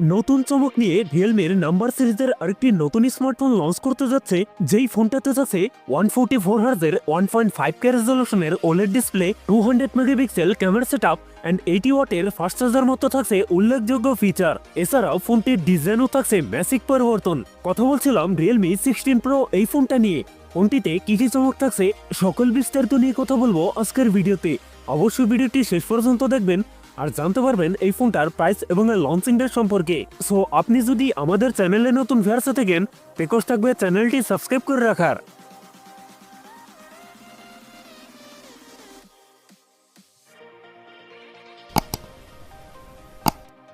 নতুন চমক নিয়ে রিয়েলমির নাম্বার সিরিজের আরেকটি নতুন স্মার্টফোন লঞ্চ করতে যাচ্ছে, যেই ফোনটাতে যাচ্ছে 144 হার্জের 1.5K রেজলিউশনের OLED display, 200 megapixel camera setup and 80 ওয়াটের ফাস্ট চার্জার মতো থাকছে উল্লেখযোগ্য ফিচার। এছাড়াও ফোনটির ডিজাইনও থাকছে ম্যাসিক পরিবর্তন। কথা বলছিলাম রিয়েলমি 16 প্রো এই ফোনটা নিয়ে। ফোনটিতে কি কি চমক থাকছে সকল বিস্তারিত নিয়ে কথা বলবো আজকের ভিডিওতে। অবশ্যই ভিডিওটি শেষ পর্যন্ত দেখবেন আর জানতে পারবেন এই ফোনটার প্রাইস এবং এর লঞ্চিং ডেট সম্পর্কে। সো আপনি যদি আমাদের চ্যানেলে নতুন ভিউয়ার্স থাকেন, রিকোয়েস্ট থাকবে চ্যানেলটি সাবস্ক্রাইব করে রাখার।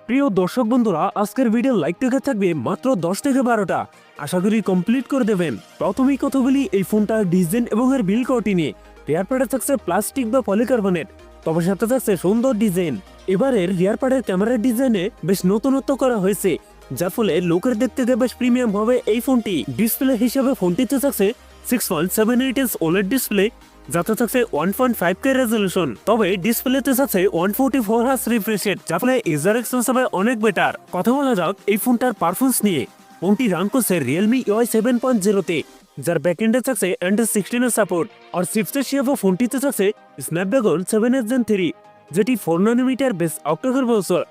প্রিয় দর্শক বন্ধুরা, আজকের ভিডিও লাইক থেকে থাকবে মাত্র 10 থেকে 12টা। আশা করি কমপ্লিট করে দেবেন। প্রথমেই কথা বলি এই ফোনটার ডিজাইন এবং এর বিল্ড কোয়ালিটি নিয়ে। রিয়ার প্যাডে থাকছে প্লাস্টিক বা পলিকার্বনেট, তবে সাথে থাকছে সুন্দর ডিজাইন। এবারের রিয়ার প্যাডের ক্যামেরার ডিজাইনে বেশ নতুনত্ব করা হয়েছে, যার ফলে লুকের দিক থেকে বেশ প্রিমিয়াম হবে এই ফোনটি। ডিসপ্লে হিসেবে ফোনটিতে থাকছে 6.78 ইঞ্চ ওলেড ডিসপ্লে, যাতে থাকছে 1.5K রেজলিউশন। তবে ডিসপ্লেতে থাকছে 144 হার্জ রিফ্রেশ রেট, যার ফলে ইউজার এক্সপিরিয়েন্স হবে অনেক বেটার। কথা বলা যাক এই ফোনটার পারফরমেন্স নিয়ে। ফোনটি রান করছে রিয়েলমি UI 7.0-তে, যার ব্যাকএন্ডে থাকছে Android 16 এর সাপোর্ট। আর চিপসেট হিসেবে ফোনটিতে থাকছে স্ন্যাপড্রাগন 7 Gen 3, যেটি 4 ন্যানোমিটার বেস অক্টাকোর প্রসেসর।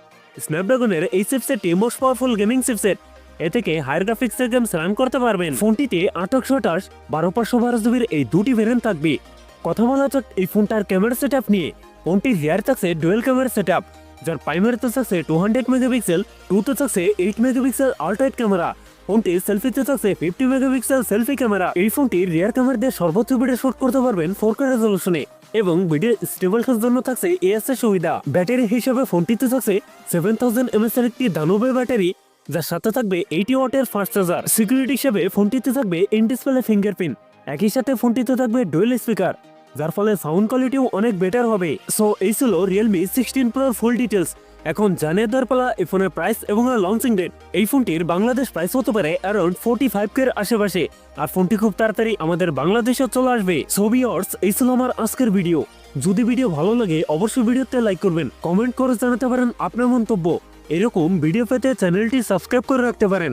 স্ন্যাপড্রাগনের এই চিপসেটটি মোস্ট পাওয়ারফুল গেমিং চিপসেট। এ থেকে হায়ার গ্রাফিক্সের গেমস রান করতে পারবেন। ফোনটিতে 828 12/512 এই দুটি ভেরিয়েন্ট থাকবে। কথা বলা যাক এই ফোনটার ক্যামেরা সেটআপ নিয়ে। ফোনটির রিয়ার থাকছে ডুয়েল ক্যামেরা সেটআপ, যার প্রাইমারিতে থাকছে 200 মেগাপিক্সেল, 2তে থাকছে 8 মেগাপিক্সেল আল্ট্রাইট ক্যামেরা। ফোনটির সেলফিতে থাকছে 50 মেগাপিক্সেল সেলফি ক্যামেরা। এই ফোনটির রিয়ার ক্যামেরা দিয়ে সর্বোচ্চ ভিডিও শুট করতে পারবেন 4K রেজলিউশনে এবং ভিডিও স্টেবলের জন্য থাকছে AS এর সুবিধা। ব্যাটারি হিসেবে ফোনটিতে থাকছে 7000 mAh এর একটি দানবে ব্যাটারি, যার সাথে থাকবে 80 ওয়াটের ফাস্ট চার্জার। সিকিউরিটি হিসেবে ফোনটিতে থাকবে ইন ডিসপ্লে ফিঙ্গারপ্রিন্ট। একই সাথে ফোনটিতে থাকবে ডুয়েল স্পিকার, যার ফলে সাউন্ড কোয়ালিটিও অনেক বেটার হবে। সো এই ছিল রিয়েলমি 16 প্রোর ফুল ডিটেলস। এখন জানিয়ে দেওয়ার পালা এই ফোনের প্রাইস এবং লঞ্চিং ডেট। এই ফোনটির বাংলাদেশ প্রাইস হতে পারে অ্যারাউন্ড 45K এর আশেপাশে, আর ফোনটি খুব তাড়াতাড়ি আমাদের বাংলাদেশে চলে আসবে। সো ভিউয়ার্স, এই ছিল আমার আজকের ভিডিও। যদি ভিডিও ভালো লাগে অবশ্যই ভিডিওতে লাইক করবেন, কমেন্ট করে জানাতে পারেন আপনার মন্তব্য। এরকম ভিডিও পেতে চ্যানেলটি সাবস্ক্রাইব করে রাখতে পারেন।